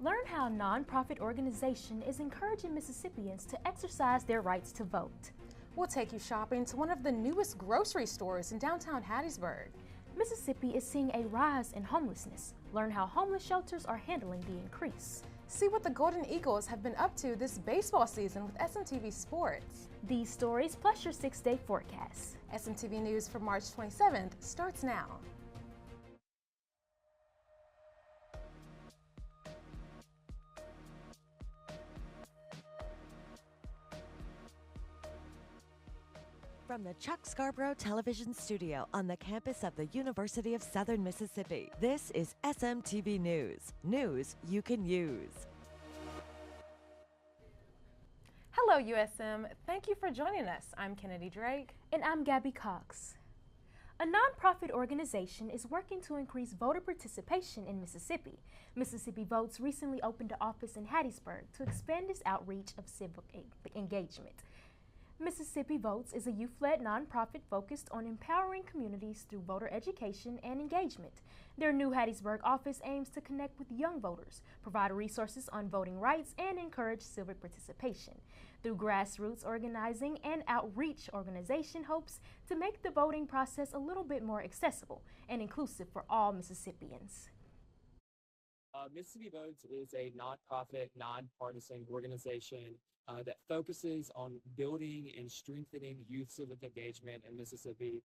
Learn how a nonprofit organization is encouraging Mississippians to exercise their rights to vote. We'll take you shopping to one of the newest grocery stores in downtown Hattiesburg. Mississippi is seeing a rise in homelessness. Learn how homeless shelters are handling the increase. See what the Golden Eagles have been up to this baseball season with SMTV Sports. These stories plus your 6-day forecast. SMTV News for March 27th starts now. From the Chuck Scarborough Television Studio on the campus of the University of Southern Mississippi, this is SMTV News. News you can use. Hello, USM. Thank you for joining us. I'm Kennedy Drake. And I'm Gabby Cox. A nonprofit organization is working to increase voter participation in Mississippi. Mississippi Votes recently opened an office in Hattiesburg to expand its outreach of civic engagement. Mississippi Votes is a youth-led nonprofit focused on empowering communities through voter education and engagement. Their new Hattiesburg office aims to connect with young voters, provide resources on voting rights, and encourage civic participation. Through grassroots organizing and outreach, organization hopes to make the voting process a little bit more accessible and inclusive for all Mississippians. Mississippi Votes is a nonprofit, nonpartisan organization that focuses on building and strengthening youth civic engagement in Mississippi.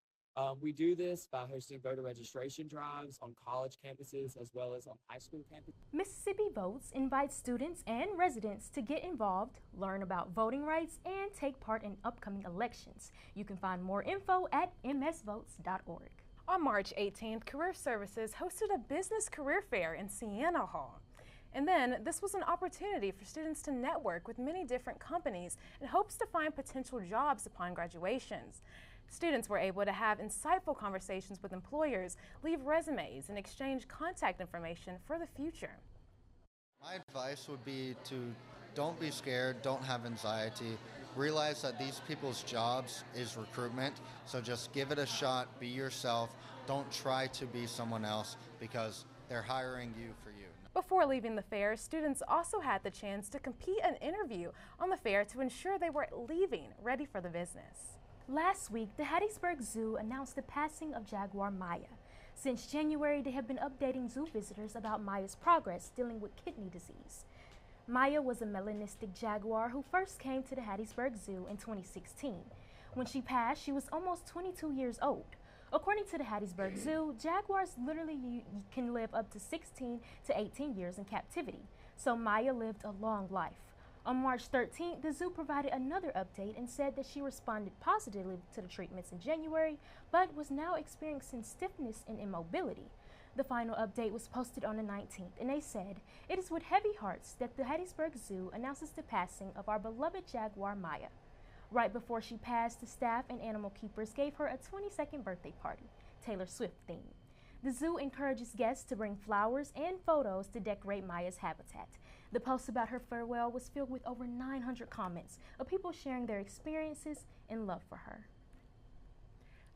We do this by hosting voter registration drives on college campuses as well as on high school campuses. Mississippi Votes invites students and residents to get involved, learn about voting rights, and take part in upcoming elections. You can find more info at msvotes.org. On March 18th, Career Services hosted a business career fair in Siena Hall. And then this was an opportunity for students to network with many different companies in hopes to find potential jobs upon graduations. Students were able to have insightful conversations with employers, leave resumes, and exchange contact information for the future. My advice would be to don't be scared, don't have anxiety. Realize that these people's jobs is recruitment, so just give it a shot, be yourself. Don't try to be someone else because they're hiring you for you. Before leaving the fair, students also had the chance to compete and interview on the fair to ensure they were leaving ready for the business. Last week, the Hattiesburg Zoo announced the passing of Jaguar Maya. Since January, they have been updating zoo visitors about Maya's progress dealing with kidney disease. Maya was a melanistic jaguar who first came to the Hattiesburg Zoo in 2016. When she passed, she was almost 22 years old. According to the Hattiesburg Zoo, jaguars literally can live up to 16 to 18 years in captivity, so Maya lived a long life. On March 13th, the zoo provided another update and said that she responded positively to the treatments in January, but was now experiencing stiffness and immobility. The final update was posted on the 19th, and they said, "It is with heavy hearts that the Hattiesburg Zoo announces the passing of our beloved jaguar Maya." Right before she passed, the staff and animal keepers gave her a 22nd birthday party, Taylor Swift themed. The zoo encourages guests to bring flowers and photos to decorate Maya's habitat. The post about her farewell was filled with over 900 comments of people sharing their experiences and love for her.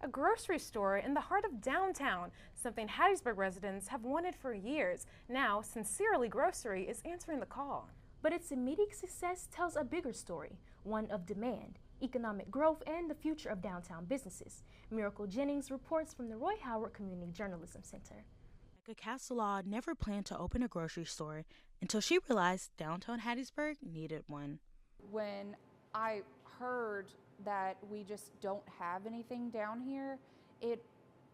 A grocery store in the heart of downtown, something Hattiesburg residents have wanted for years. Now, Sincerely Grocery is answering the call. But its immediate success tells a bigger story, one of demand, economic growth, and the future of downtown businesses. Miracle Jennings reports from the Roy Howard Community Journalism Center. Becca Castelaw never planned to open a grocery store until she realized downtown Hattiesburg needed one. When I heard that we just don't have anything down here, it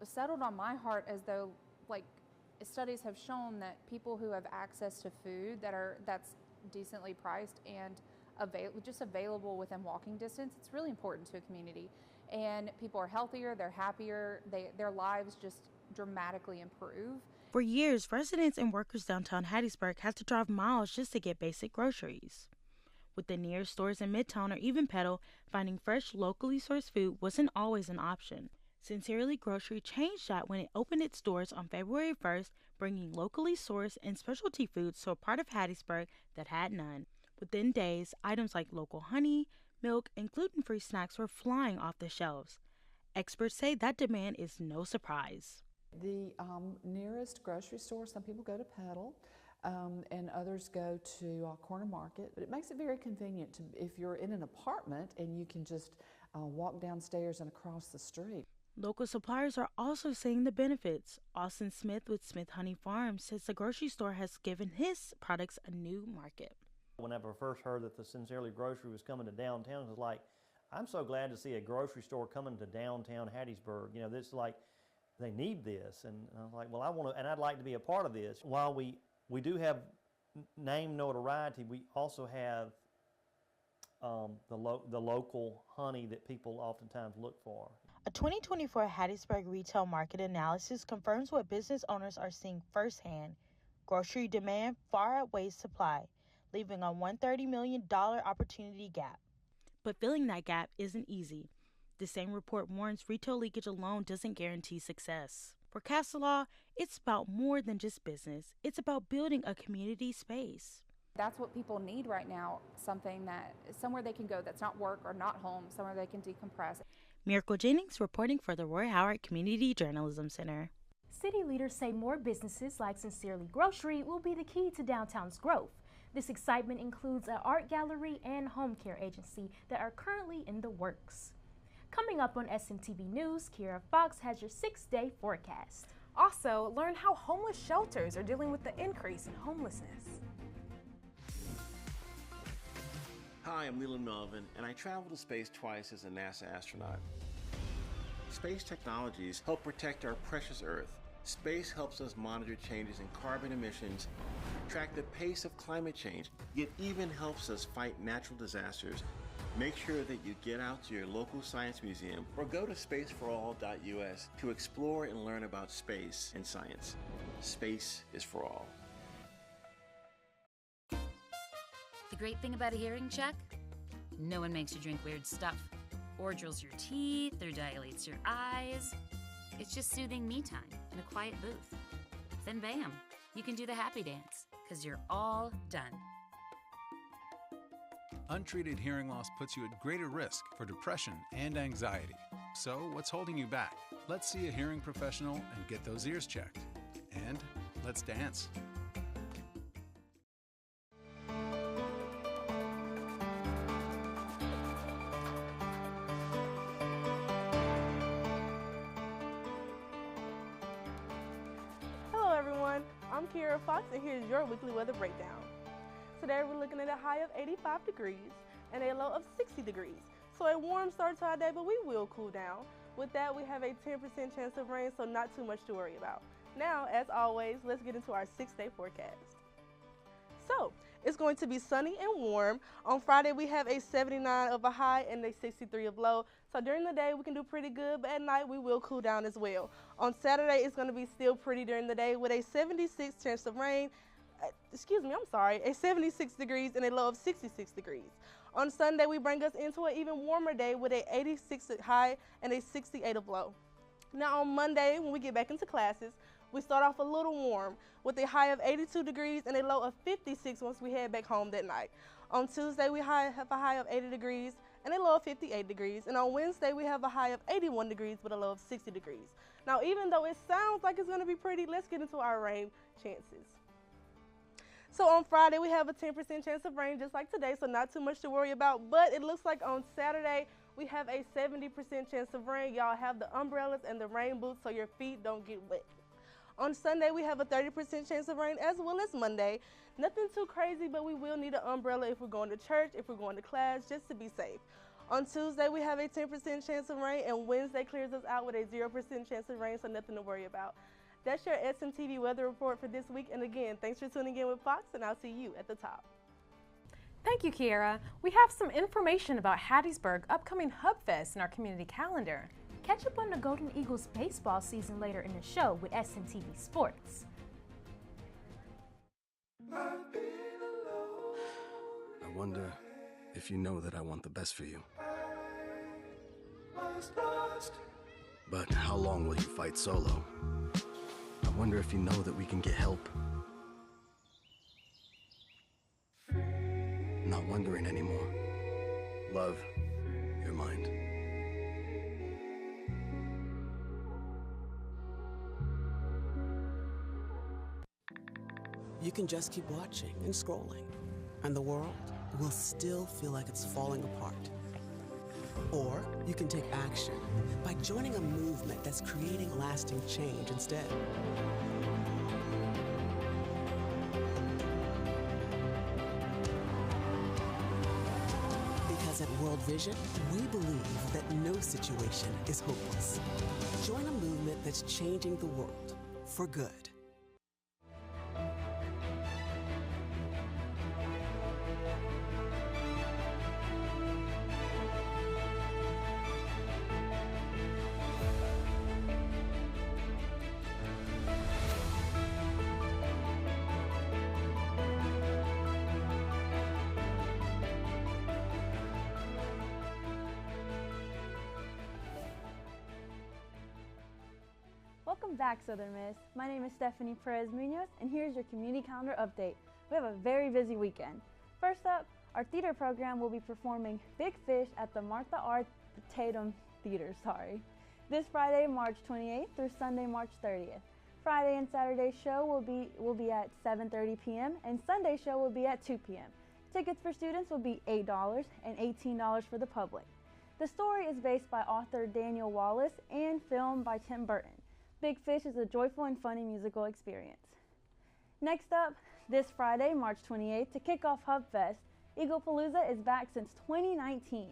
settled on my heart as though, like, studies have shown that people who have access to food that's decently priced and available within walking distance, it's really important to a community. And people are healthier, they're happier, their lives just dramatically improve. For years, residents and workers downtown Hattiesburg had to drive miles just to get basic groceries. With the nearest stores in Midtown or even Petal, finding fresh, locally sourced food wasn't always an option. Sincerely Grocery changed that when it opened its doors on February 1st, bringing locally sourced and specialty foods to a part of Hattiesburg that had none. Within days, items like local honey, milk, and gluten-free snacks were flying off the shelves. Experts say that demand is no surprise. The nearest grocery store, some people go to Petal, and others go to Corner Market. But it makes it very convenient if you're in an apartment and you can just walk downstairs and across the street. Local suppliers are also seeing the benefits. Austin Smith with Smith Honey Farm says the grocery store has given his products a new market. Whenever I first heard that the Sincerely Grocery was coming to downtown, it was like, I'm so glad to see a grocery store coming to downtown Hattiesburg. You know, this is like, they need this. And I was like, well, I want to, and I'd like to be a part of this. While we do have name notoriety, we also have the local honey that people oftentimes look for. A 2024 Hattiesburg retail market analysis confirms what business owners are seeing firsthand. Grocery demand far outweighs supply, leaving a $130 million opportunity gap. But filling that gap isn't easy. The same report warns retail leakage alone doesn't guarantee success. For Castelaw, it's about more than just business. It's about building a community space. That's what people need right now, somewhere they can go that's not work or not home, somewhere they can decompress. Miracle Jennings reporting for the Roy Howard Community Journalism Center. City leaders say more businesses like Sincerely Grocery will be the key to downtown's growth. This excitement includes an art gallery and home care agency that are currently in the works. Coming up on SMTV News, Kira Fox has your 6-day forecast. Also, learn how homeless shelters are dealing with the increase in homelessness. Hi, I'm Leland Melvin, and I traveled to space twice as a NASA astronaut. Space technologies help protect our precious Earth. Space helps us monitor changes in carbon emissions, track the pace of climate change. It even helps us fight natural disasters. Make sure that you get out to your local science museum or go to spaceforall.us to explore and learn about space and science. Space is for all. The great thing about a hearing check? No one makes you drink weird stuff, or drills your teeth, or dilates your eyes. It's just soothing me time in a quiet booth. Then bam, you can do the happy dance, because you're all done. Untreated hearing loss puts you at greater risk for depression and anxiety. So what's holding you back? Let's see a hearing professional and get those ears checked. And let's dance. Hello everyone, I'm Kira Fox and here's your weekly weather breakdown. Today we're looking at a high of 85 degrees and a low of 60 degrees. So a warm start to our day, but we will cool down. With that, we have a 10% chance of rain, so not too much to worry about. Now, as always, let's get into our 6-day forecast. So, it's going to be sunny and warm. On Friday, we have a 79 of a high and a 63 of low. So during the day, we can do pretty good, but at night, we will cool down as well. On Saturday, it's going to be still pretty during the day with a 76 chance of rain. A 76 degrees and a low of 66 degrees. On Sunday, we bring us into an even warmer day with a 86 high and a 68 of low. Now on Monday, when we get back into classes, we start off a little warm with a high of 82 degrees and a low of 56 once we head back home that night. On Tuesday, we have a high of 80 degrees and a low of 58 degrees. And on Wednesday, we have a high of 81 degrees with a low of 60 degrees. Now, even though it sounds like it's going to be pretty, let's get into our rain chances. So on Friday, we have a 10% chance of rain just like today, so not too much to worry about. But it looks like on Saturday, we have a 70% chance of rain. Y'all have the umbrellas and the rain boots so your feet don't get wet. On Sunday, we have a 30% chance of rain as well as Monday. Nothing too crazy, but we will need an umbrella if we're going to church, if we're going to class, just to be safe. On Tuesday, we have a 10% chance of rain, and Wednesday clears us out with a 0% chance of rain, so nothing to worry about. That's your SMTV weather report for this week. And again, thanks for tuning in with Fox, and I'll see you at the top. Thank you, Kiara. We have some information about Hattiesburg upcoming Hub Fest in our community calendar. Catch up on the Golden Eagles baseball season later in the show with SMTV Sports. I wonder if you know that I want the best for you. But how long will you fight solo? I wonder if you know that we can get help. Not wondering anymore. Love, your mind. You you can just keep watching and scrolling, and the world will still feel like it's falling apart. Or you can take action by joining a movement that's creating lasting change instead. Because at World Vision, we believe that no situation is hopeless. Join a movement that's changing the world for good. Welcome back, Southern Miss. My name is Stephanie Perez Munoz, and here's your community calendar update. We have a very busy weekend. First up, our theater program will be performing Big Fish at the Martha R. Tatum Theater, this Friday, March 28th through Sunday, March 30th. Friday and Saturday show will be at 7:30 p.m. and Sunday show will be at 2 p.m. Tickets for students will be $8 and $18 for the public. The story is based by author Daniel Wallace and filmed by Tim Burton. Big Fish is a joyful and funny musical experience. Next up, this Friday, March 28th, to kick off Hub Fest, Eaglepalooza is back since 2019.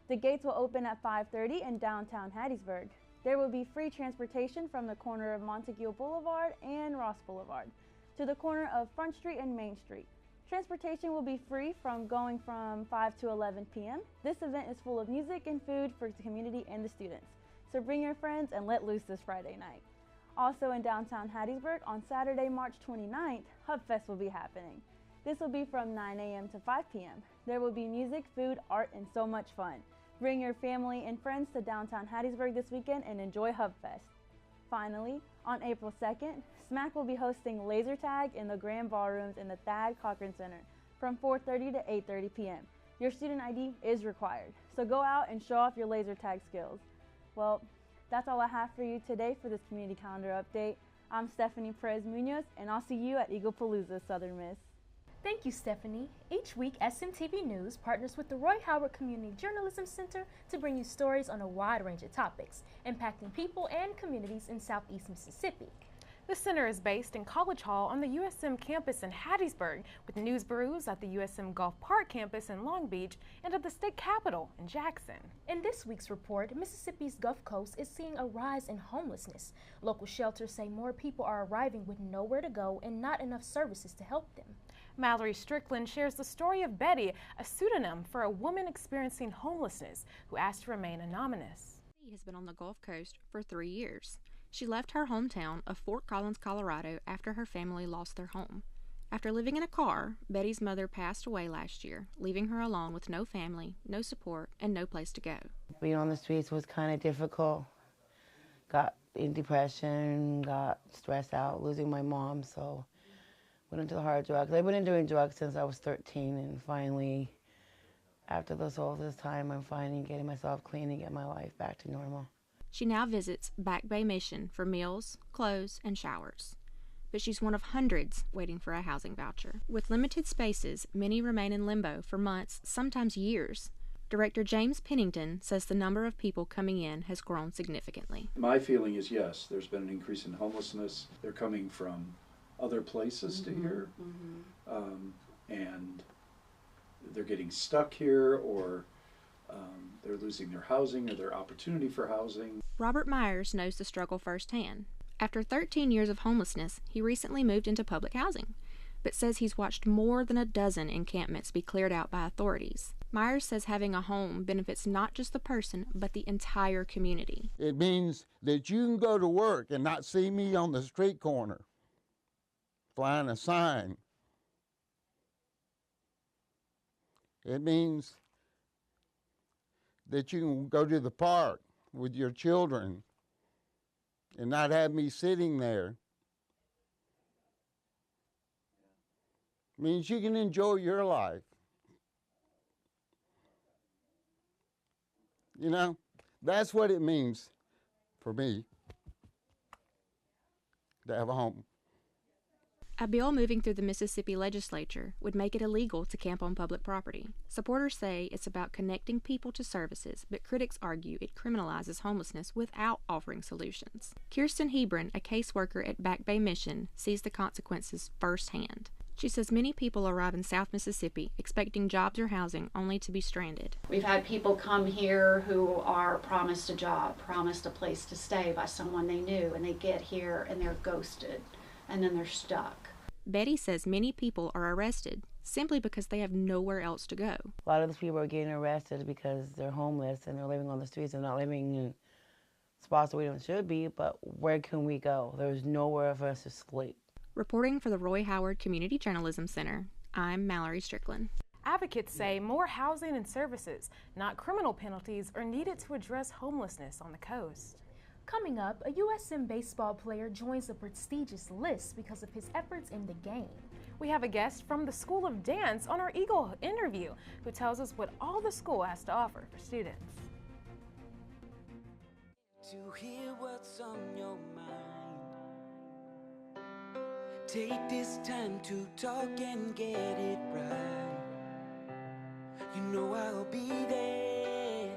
The gates will open at 5:30 in downtown Hattiesburg. There will be free transportation from the corner of Montague Boulevard and Ross Boulevard to the corner of Front Street and Main Street. Transportation will be free from 5 to 11 p.m. This event is full of music and food for the community and the students. So bring your friends and let loose this Friday night. Also in downtown Hattiesburg, on Saturday, March 29th, Hub Fest will be happening. This will be from 9 a.m. to 5 p.m. There will be music, food, art, and so much fun. Bring your family and friends to downtown Hattiesburg this weekend and enjoy Hub Fest. Finally, on April 2nd, SMAC will be hosting laser tag in the Grand Ballrooms in the Thad Cochran Center from 4:30 to 8:30 p.m. Your student ID is required, so go out and show off your laser tag skills. Well, that's all I have for you today for this community calendar update. I'm Stephanie Perez Munoz, and I'll see you at Eaglepalooza, Southern Miss. Thank you, Stephanie. Each week, SMTV News partners with the Roy Howard Community Journalism Center to bring you stories on a wide range of topics, impacting people and communities in Southeast Mississippi. The center is based in College Hall on the USM campus in Hattiesburg, with news bureaus at the USM Gulf Park campus in Long Beach and at the state capitol in Jackson. In this week's report, Mississippi's Gulf Coast is seeing a rise in homelessness. Local shelters say more people are arriving with nowhere to go and not enough services to help them. Mallory Strickland shares the story of Betty, a pseudonym for a woman experiencing homelessness who asked to remain anonymous. Betty has been on the Gulf Coast for 3 years. She left her hometown of Fort Collins, Colorado after her family lost their home. After living in a car, Betty's mother passed away last year, leaving her alone with no family, no support, and no place to go. Being on the streets was kind of difficult. Got in depression, got stressed out, losing my mom, so went into the hard drugs. I've been doing drugs since I was 13, and finally, after all this time, I'm finally getting myself clean and get my life back to normal. She now visits Back Bay Mission for meals, clothes, and showers. But she's one of hundreds waiting for a housing voucher. With limited spaces, many remain in limbo for months, sometimes years. Director James Pennington says the number of people coming in has grown significantly. My feeling is yes, there's been an increase in homelessness. They're coming from other places to here, and they're getting stuck here, or they're losing their housing or their opportunity for housing. Robert Myers knows the struggle firsthand. After 13 years of homelessness, he recently moved into public housing, but says he's watched more than a dozen encampments be cleared out by authorities. Myers says having a home benefits not just the person, but the entire community. It means that you can go to work and not see me on the street corner flying a sign. It means that you can go to the park with your children and not have me sitting there. It means you can enjoy your life. You know, that's what it means for me to have a home. A bill moving through the Mississippi legislature would make it illegal to camp on public property. Supporters say it's about connecting people to services, but critics argue it criminalizes homelessness without offering solutions. Kirsten Hebron, a caseworker at Back Bay Mission, sees the consequences firsthand. She says many people arrive in South Mississippi expecting jobs or housing only to be stranded. We've had people come here who are promised a job, promised a place to stay by someone they knew, and they get here and they're ghosted, and then they're stuck. Betty says many people are arrested simply because they have nowhere else to go. A lot of these people are getting arrested because they're homeless and they're living on the streets and not living in spots that we don't should be, but where can we go? There's nowhere for us to sleep. Reporting for the Roy Howard Community Journalism Center, I'm Mallory Strickland. Advocates say more housing and services, not criminal penalties, are needed to address homelessness on the coast. Coming up, a USM baseball player joins a prestigious list because of his efforts in the game. We have a guest from the School of Dance on our Eagle interview who tells us what all the school has to offer for students. To hear what's on your mind, take this time to talk and get it right. You know I'll be there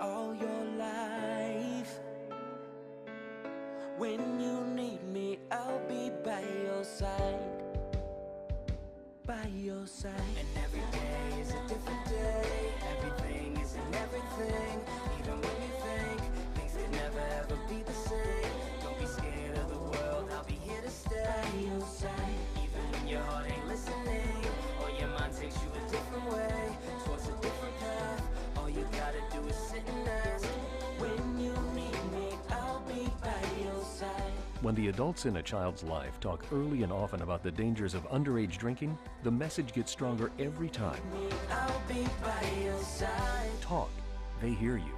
all your life. When you need me, I'll be by your side. By your side. And every day is a different day. Everything is in everything. Even when you think things could never ever be the same. Don't be scared of the world, I'll be here to stay. By your side. Even when your heart ain't listening, or your mind takes you a different way, towards a different path. All you gotta do is sit and ask. When you need me, I'll be by your side. When the adults in a child's life talk early and often about the dangers of underage drinking, the message gets stronger every time. I'll be by your side. Talk. They hear you.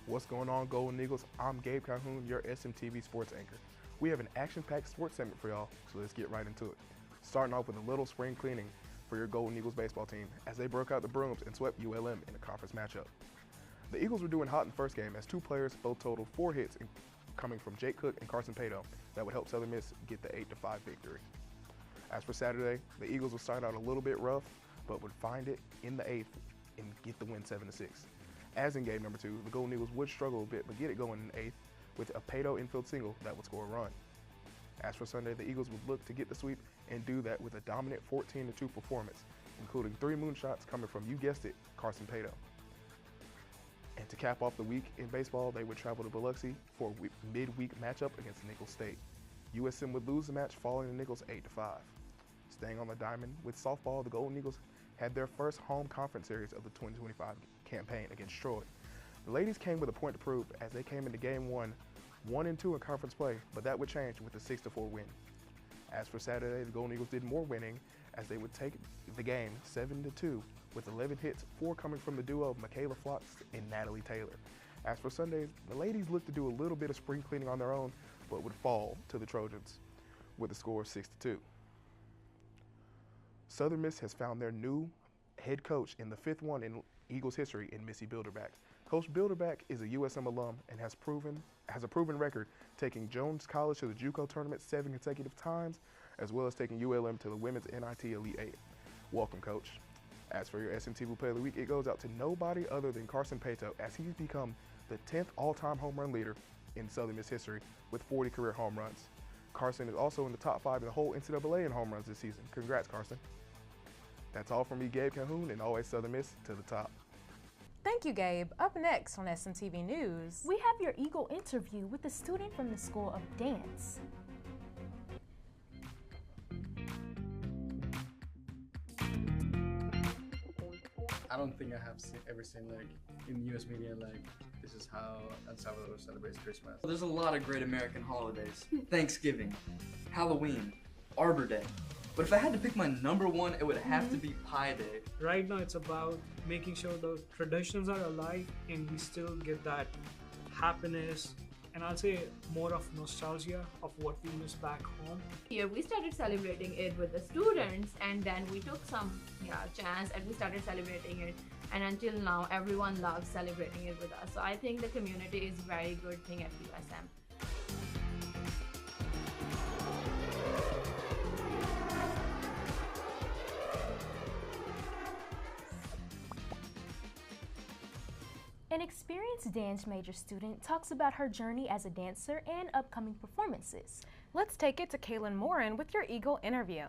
What's going on, Golden Eagles? I'm Gabe Calhoun, your SMTV sports anchor. We have an action-packed sports segment for y'all, so let's get right into it. Starting off with a little spring cleaning for your Golden Eagles baseball team as they broke out the brooms and swept ULM in a conference matchup. The Eagles were doing hot in the first game as two players both totaled 4 hits coming from Jake Cook and Carson Pato that would help Southern Miss get the 8-5 victory. As for Saturday, the Eagles would start out a little bit rough, but would find it in the 8th and get the win 7-6. As in game number 2, the Golden Eagles would struggle a bit but get it going in the 8th with a Pato infield single that would score a run. As for Sunday, the Eagles would look to get the sweep and do that with a dominant 14-2 performance, including 3 moonshots coming from, you guessed it, Carson Pato. And to cap off the week in baseball, they would travel to Biloxi for a midweek matchup against Nicholls State. USM would lose the match, falling to Nicholls 8-5. Staying on the diamond, with softball, the Golden Eagles had their first home conference series of the 2025 campaign against Troy. The ladies came with a point to prove as they came into game 1, 1-2 in conference play, but that would change with a 6-4 win. As for Saturday, the Golden Eagles did more winning as they would take the game 7-2 with 11 hits, 4 coming from the duo of Michaela Flox and Natalie Taylor. As for Sundays, the ladies looked to do a little bit of spring cleaning on their own, but would fall to the Trojans with a score of 6-2. Southern Miss has found their new head coach in the 5th one in Eagles history in Missy Bilderback. Coach Bilderback is a USM alum and has a proven record taking Jones College to the JUCO tournament 7 consecutive times, as well as taking ULM to the Women's NIT Elite 8. Welcome, Coach. As for your SMTV Player of the Week, it goes out to nobody other than Carson Pato, as he's become the 10th all-time home run leader in Southern Miss history with 40 career home runs. Carson is also in the top 5 in the whole NCAA in home runs this season. Congrats, Carson. That's all from me, Gabe Calhoun, and always Southern Miss to the top. Thank you, Gabe. Up next on SMTV News, we have your Eagle interview with a student from the School of Dance. I don't think I have ever seen like in U.S. media like this is how El Salvador celebrates Christmas. There's a lot of great American holidays. Thanksgiving, Halloween, Arbor Day. But if I had to pick my number one, it would have to be Pie Day. Right now it's about making sure those traditions are alive and we still get that happiness, and I'll say more of nostalgia of what we miss back home. Here we started celebrating it with the students, and then we took some chance and we started celebrating it, and until now everyone loves celebrating it with us. So I think the community is a very good thing at USM. An experienced dance major student talks about her journey as a dancer and upcoming performances. Let's take it to Kaylin Morin with your Eagle interview.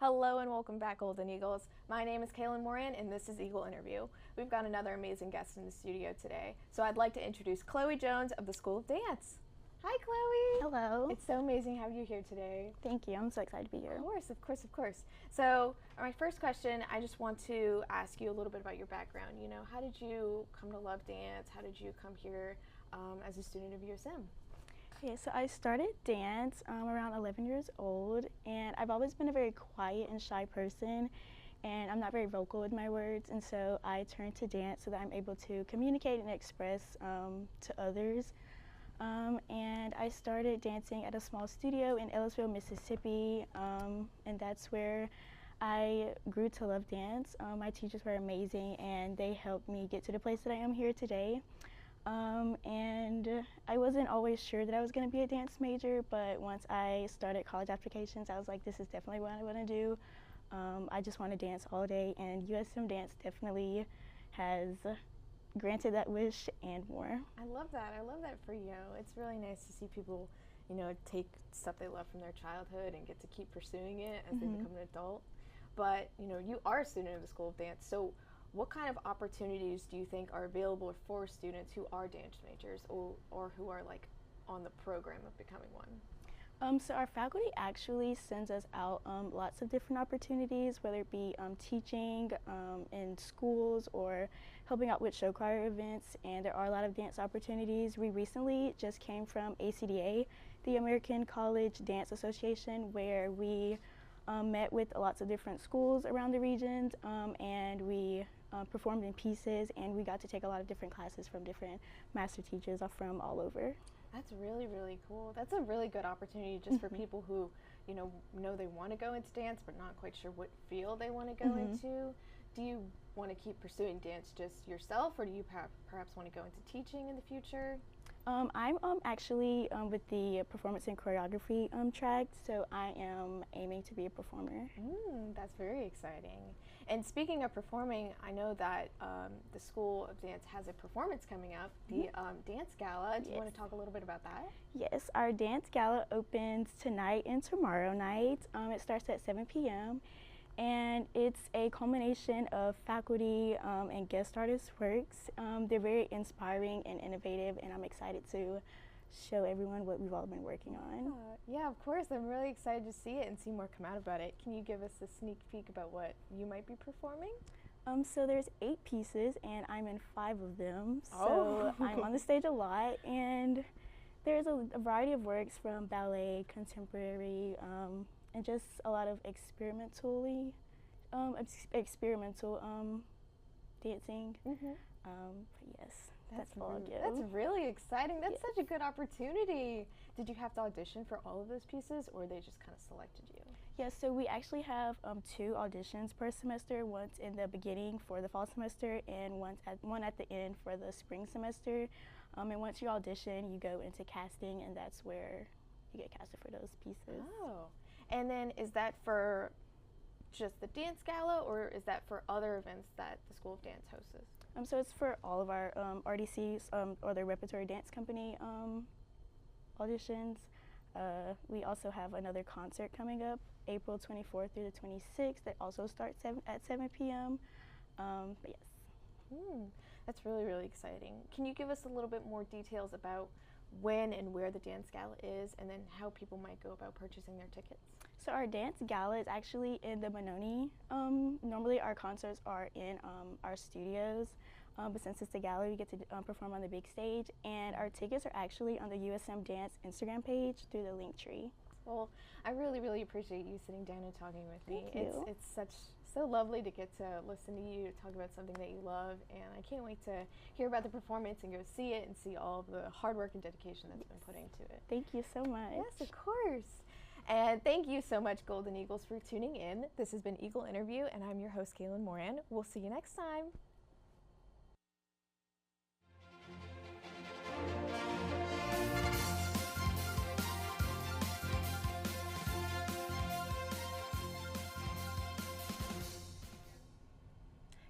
Hello and welcome back, Golden Eagles. My name is Kaylin Moran and this is Eagle Interview. We've got another amazing guest in the studio today. So I'd like to introduce Chloe Jones of the School of Dance. Hi, Chloe. Hello. It's so amazing to have you here today. Thank you. I'm so excited to be here. Of course, of course, of course. So my first question, I just want to ask you a little bit about your background. You know, how did you come to love dance? How did you come here as a student of USM? Yeah, so I started dance around 11 years old, and I've always been a very quiet and shy person, and I'm not very vocal with my words, and so I turned to dance so that I'm able to communicate and express to others. And I started dancing at a small studio in Ellisville, Mississippi, and that's where I grew to love dance. My teachers were amazing, and they helped me get to the place that I am here today. And I wasn't always sure that I was going to be a dance major, but once I started college applications, I was like, this is definitely what I want to do. I just want to dance all day, and USM Dance definitely has granted that wish and more. I love that. I love that for you. It's really nice to see people, you know, take stuff they love from their childhood and get to keep pursuing it as they become an adult. But, you know, you are a student of the School of Dance, so what kind of opportunities do you think are available for students who are dance majors or who are like on the program of becoming one? So our faculty actually sends us out lots of different opportunities, whether it be teaching in schools or helping out with show choir events, and there are a lot of dance opportunities. We recently just came from ACDA, the American College Dance Association, where we met with lots of different schools around the regions, and we performed in pieces, and we got to take a lot of different classes from different master teachers from all over. That's really, really cool. That's a really good opportunity just for people who, you know they want to go into dance but not quite sure what field they want to go into. Do you want to keep pursuing dance just yourself, or do you perhaps want to go into teaching in the future? I'm actually with the performance and choreography track, so I am aiming to be a performer. That's very exciting. And speaking of performing, I know that the School of Dance has a performance coming up, the Dance Gala. Do you want to talk a little bit about that? Yes, our Dance Gala opens tonight and tomorrow night. It starts at 7 p.m. and it's a culmination of faculty and guest artist works. They're very inspiring and innovative, and I'm excited to show everyone what we've all been working on. Yeah, of course. I'm really excited to see it and see more come out about it. Can you give us a sneak peek about what you might be performing? So there's 8 pieces, and I'm in 5 of them. So I'm on the stage a lot, and there's a variety of works from ballet, contemporary, and just a lot of experimental dancing. But yes, that's all I do. That's really exciting. That's such a good opportunity. Did you have to audition for all of those pieces, or they just kind of selected you? Yes, so we actually have 2 auditions per semester, once in the beginning for the fall semester and one at the end for the spring semester. And once you audition, you go into casting, and that's where you get casted for those pieces. Oh, and then is that for just the Dance Gala, or is that for other events that the School of Dance hosts? So it's for all of our RDCs, or the Repertory Dance Company auditions. We also have another concert coming up, April 24th through the 26th, that also starts at 7 p.m. But yes. That's really, really exciting. Can you give us a little bit more details about when and where the Dance Gala is, and then how people might go about purchasing their tickets? So our Dance Gala is actually in the Mononi. Normally our concerts are in our studios, but since it's the gala, we get to perform on the big stage, and our tickets are actually on the USM Dance Instagram page through the link tree. Well, I really, really appreciate you sitting down and talking with me. Thank you. It's so lovely to get to listen to you talk about something that you love, and I can't wait to hear about the performance and go see it and see all of the hard work and dedication that's been put into it. Thank you so much. Yes, of course. And thank you so much, Golden Eagles, for tuning in. This has been Eagle Interview, and I'm your host, Kaylin Moran. We'll see you next time.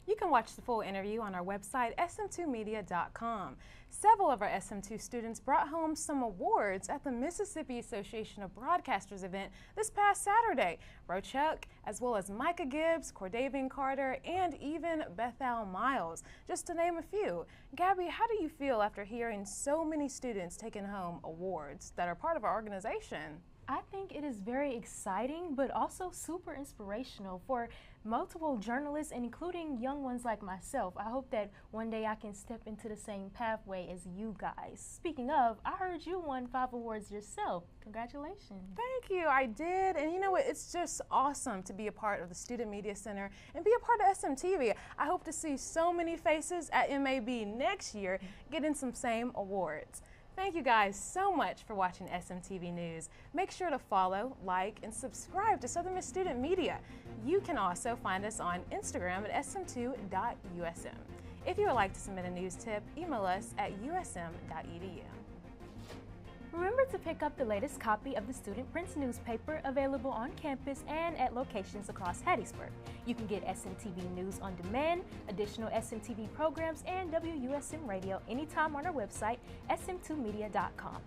You can watch the full interview on our website, sm2media.com. Several of our SM2 students brought home some awards at the Mississippi Association of Broadcasters event this past Saturday. Rochuck, as well as Micah Gibbs, Cordavian Carter, and even Bethel Miles, just to name a few. Gabby, how do you feel after hearing so many students taking home awards that are part of our organization? I think it is very exciting, but also super inspirational for multiple journalists, and including young ones like myself. I hope that one day I can step into the same pathway as you guys. Speaking of, I heard you won 5 awards yourself. Congratulations. Thank you, I did. And you know what, it's just awesome to be a part of the Student Media Center and be a part of SMTV. I hope to see so many faces at MAB next year getting some same awards. Thank you guys so much for watching SMTV News. Make sure to follow, like, and subscribe to Southern Miss Student Media. You can also find us on Instagram at sm2.usm. If you would like to submit a news tip, email us at usm.edu. Remember to pick up the latest copy of the Student Prince newspaper, available on campus and at locations across Hattiesburg. You can get SMTV News on demand, additional SMTV programs, and WUSM radio anytime on our website, sm2media.com.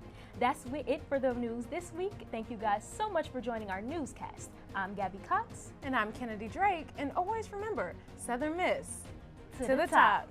That's it for the news this week. Thank you guys so much for joining our newscast. I'm Gabby Cox. And I'm Kennedy Drake. And always remember, Southern Miss to the top.